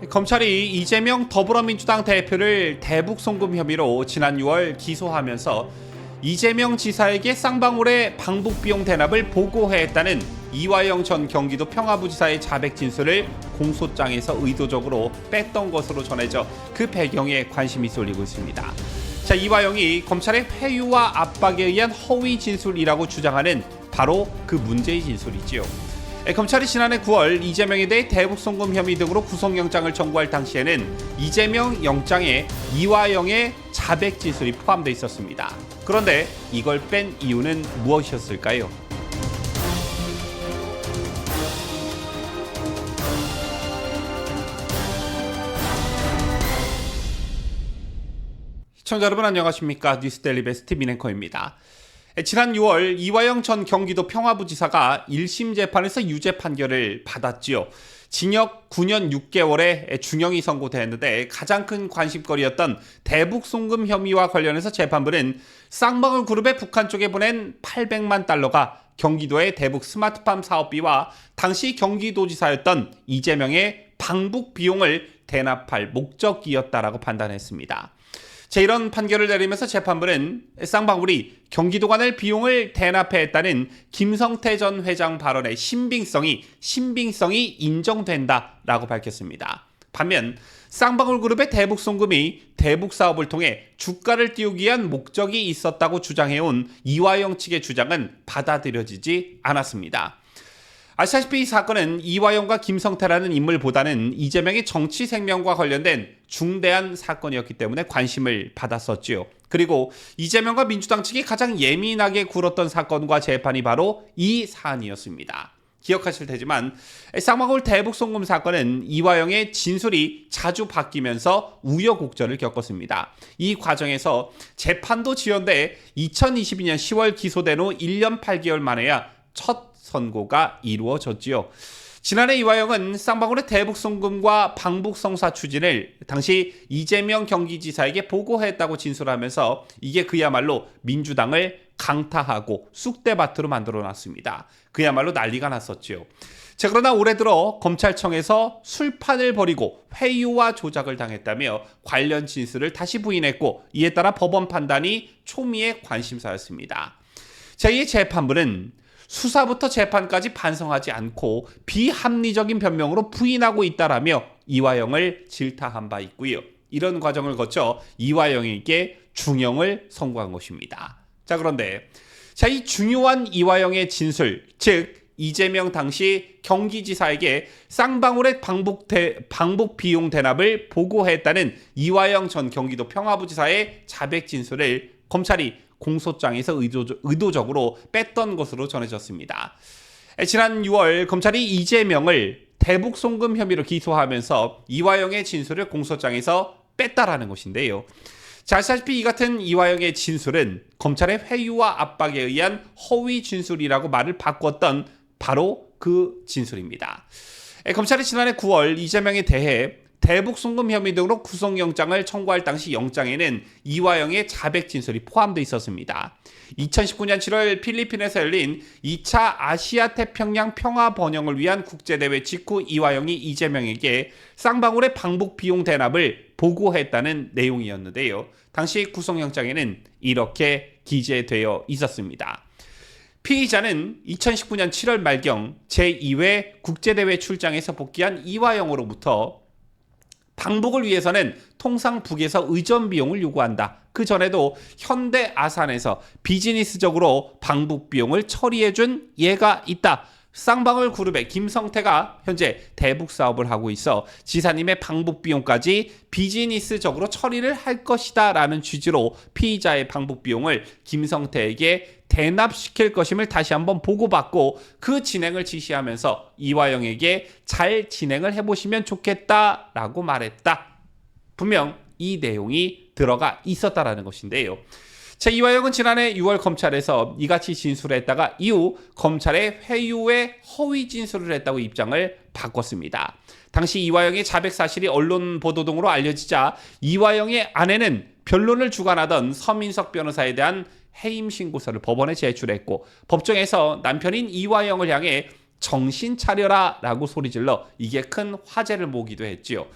검찰이 이재명 더불어민주당 대표를 대북 송금 혐의로 지난 6월 기소하면서 이재명 지사에게 쌍방울의 방북 비용 대납을 보고했다는 이화영 전 경기도 평화부지사의 자백 진술을 공소장에서 의도적으로 뺐던 것으로 전해져 그 배경에 관심이 쏠리고 있습니다. 자, 이화영이 검찰의 회유와 압박에 의한 허위 진술이라고 주장하는 바로 그 문제의 진술이지요. 검찰이 지난해 9월 이재명에 대해 대북 송금 혐의 등으로 구속영장을 청구할 당시에는 이재명 영장에 이화영의 자백 진술이 포함되어 있었습니다. 그런데 이걸 뺀 이유는 무엇이었을까요? 시청자 여러분 안녕하십니까? 뉴스데일리 베스트 민앵커입니다. 지난 6월 이화영 전 경기도 평화부지사가 1심 재판에서 유죄 판결을 받았지요. 징역 9년 6개월의 중형이 선고됐는데 가장 큰 관심거리였던 대북 송금 혐의와 관련해서 재판부는 쌍방울 그룹의 북한 쪽에 보낸 800만 달러가 경기도의 대북 스마트팜 사업비와 당시 경기도지사였던 이재명의 방북 비용을 대납할 목적이었다라고 판단했습니다. 이런 판결을 내리면서 재판부는 쌍방울이 경기도관을 비용을 대납했다는 김성태 전 회장 발언의 신빙성이 인정된다라고 밝혔습니다. 반면 쌍방울 그룹의 대북 송금이 대북 사업을 통해 주가를 띄우기 위한 목적이 있었다고 주장해온 이화영 측의 주장은 받아들여지지 않았습니다. 아시다시피 이 사건은 이화영과 김성태라는 인물보다는 이재명의 정치 생명과 관련된 중대한 사건이었기 때문에 관심을 받았었지요. 그리고 이재명과 민주당 측이 가장 예민하게 굴었던 사건과 재판이 바로 이 사안이었습니다. 기억하실 테지만 쌍방울 대북 송금 사건은 이화영의 진술이 자주 바뀌면서 우여곡절을 겪었습니다. 이 과정에서 재판도 지연돼 2022년 10월 기소된 후 1년 8개월 만에야 첫 선고가 이루어졌지요. 지난해 이화영은 쌍방울의 대북 송금과 방북 성사 추진을 당시 이재명 경기지사에게 보고했다고 진술하면서 이게 그야말로 민주당을 강타하고 쑥대밭으로 만들어놨습니다. 그야말로 난리가 났었지요. 자, 그러나 올해 들어 검찰청에서 술판을 벌이고 회유와 조작을 당했다며 관련 진술을 다시 부인했고 이에 따라 법원 판단이 초미의 관심사였습니다. 자, 이 재판부는 수사부터 재판까지 반성하지 않고 비합리적인 변명으로 부인하고 있다라며 이화영을 질타한 바 있고요. 이런 과정을 거쳐 이화영에게 중형을 선고한 것입니다. 자, 그런데 이 중요한 이화영의 진술, 즉 이재명 당시 경기지사에게 쌍방울의 방북 비용 대납을 보고했다는 이화영 전 경기도 평화부지사의 자백 진술을 검찰이 공소장에서 의도적으로 뺐던 것으로 전해졌습니다. 지난 6월 검찰이 이재명을 대북 송금 혐의로 기소하면서 이화영의 진술을 공소장에서 뺐다라는 것인데요. 자, 아시다시피 이 같은 이화영의 진술은 검찰의 회유와 압박에 의한 허위 진술이라고 말을 바꿨던 바로 그 진술입니다. 검찰이 지난해 9월 이재명에 대해 대북 송금 혐의 등으로 구속영장을 청구할 당시 영장에는 이화영의 자백 진술이 포함되어 있었습니다. 2019년 7월 필리핀에서 열린 2차 아시아 태평양 평화 번영을 위한 국제대회 직후 이화영이 이재명에게 쌍방울의 방북 비용 대납을 보고했다는 내용이었는데요. 당시 구속영장에는 이렇게 기재되어 있었습니다. 피의자는 2019년 7월 말경 제2회 국제대회 출장에서 복귀한 이화영으로부터 방북을 위해서는 통상 북에서 의전 비용을 요구한다. 그 전에도 현대 아산에서 비즈니스적으로 방북 비용을 처리해준 예가 있다. 쌍방울 그룹의 김성태가 현재 대북 사업을 하고 있어 지사님의 방북 비용까지 비즈니스적으로 처리를 할 것이다 라는 취지로 피의자의 방북 비용을 김성태에게 대납시킬 것임을 다시 한번 보고받고 그 진행을 지시하면서 이화영에게 잘 진행을 해보시면 좋겠다라고 말했다. 분명 이 내용이 들어가 있었다라는 것인데요. 자, 이화영은 지난해 6월 검찰에서 이같이 진술했다가 이후 검찰의 회유에 허위 진술을 했다고 입장을 바꿨습니다. 당시 이화영의 자백 사실이 언론 보도 등으로 알려지자 이화영의 아내는 변론을 주관하던 서민석 변호사에 대한 해임 신고서를 법원에 제출했고 법정에서 남편인 이화영을 향해 정신 차려라 라고 소리질러 이게 큰 화제를 모으기도 했지요.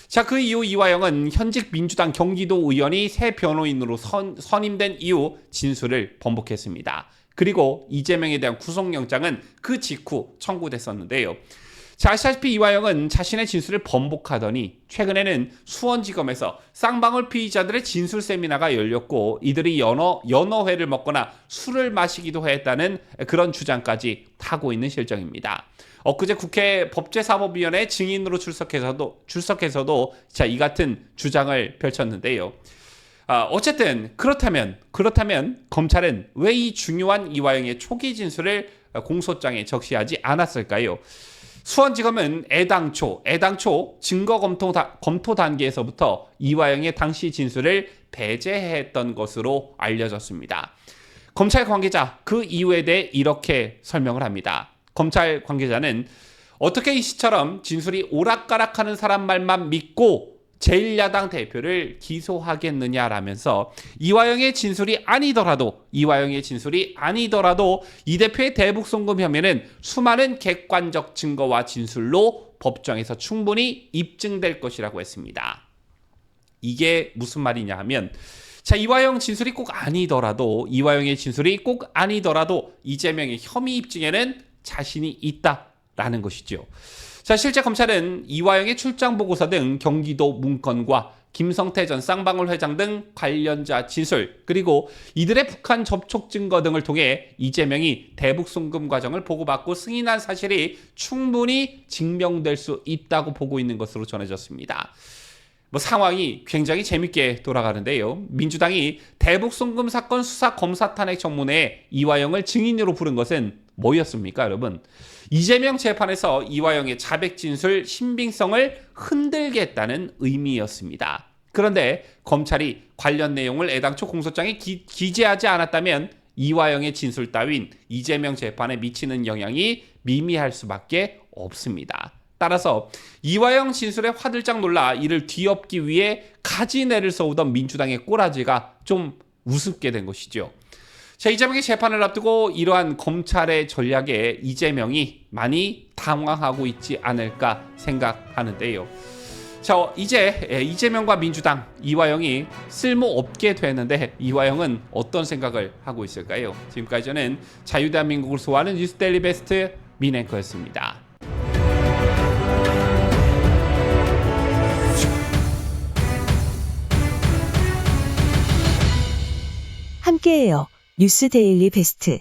자, 그 이후 이화영은 현직 민주당 경기도 의원이 새 변호인으로 선임된 이후 진술을 번복했습니다. 그리고 이재명에 대한 구속영장은 그 직후 청구됐었는데요. 자, 아시다시피 이화영은 자신의 진술을 번복하더니 최근에는 수원지검에서 쌍방울 피의자들의 진술 세미나가 열렸고 이들이 연어회를 먹거나 술을 마시기도 했다는 그런 주장까지 하고 있는 실정입니다. 엊그제 국회 법제사법위원회 증인으로 출석해서도 자, 이 같은 주장을 펼쳤는데요. 어쨌든 그렇다면 검찰은 왜 이 중요한 이화영의 초기 진술을 공소장에 적시하지 않았을까요? 수원지검은 애당초 증거 검토 단계에서부터 이화영의 당시 진술을 배제했던 것으로 알려졌습니다. 검찰 관계자 그 이유에 대해 이렇게 설명을 합니다. 검찰 관계자는 어떻게 이 씨처럼 진술이 오락가락하는 사람 말만 믿고 제1야당 대표를 기소하겠느냐라면서 이화영의 진술이 아니더라도 이 대표의 대북 송금 혐의는 수많은 객관적 증거와 진술로 법정에서 충분히 입증될 것이라고 했습니다. 이게 무슨 말이냐 하면 자, 이화영의 진술이 꼭 아니더라도 이재명의 혐의 입증에는 자신이 있다라는 것이죠. 자, 실제 검찰은 이화영의 출장 보고서 등 경기도 문건과 김성태 전 쌍방울 회장 등 관련자 진술 그리고 이들의 북한 접촉 증거 등을 통해 이재명이 대북 송금 과정을 보고받고 승인한 사실이 충분히 증명될 수 있다고 보고 있는 것으로 전해졌습니다. 상황이 굉장히 재밌게 돌아가는데요. 민주당이 대북 송금 사건 수사 검사 탄핵 청문회에 이화영을 증인으로 부른 것은 뭐였습니까, 여러분? 이재명 재판에서 이화영의 자백 진술 신빙성을 흔들겠다는 의미였습니다. 그런데 검찰이 관련 내용을 애당초 공소장에 기재하지 않았다면 이화영의 진술 따윈 이재명 재판에 미치는 영향이 미미할 수밖에 없습니다. 따라서 이화영 진술에 화들짝 놀라 이를 뒤엎기 위해 가지내를 써오던 민주당의 꼬라지가 좀 우습게 된 것이죠. 자, 이재명의 재판을 앞두고 이러한 검찰의 전략에 이재명이 많이 당황하고 있지 않을까 생각하는데요. 자, 이제 이재명과 민주당, 이화영이 쓸모없게 되는데 이화영은 어떤 생각을 하고 있을까요? 지금까지 저는 자유대한민국을 소화하는 뉴스데일리 베스트 민앵커였습니다. 함께해요. 뉴스데일리 베스트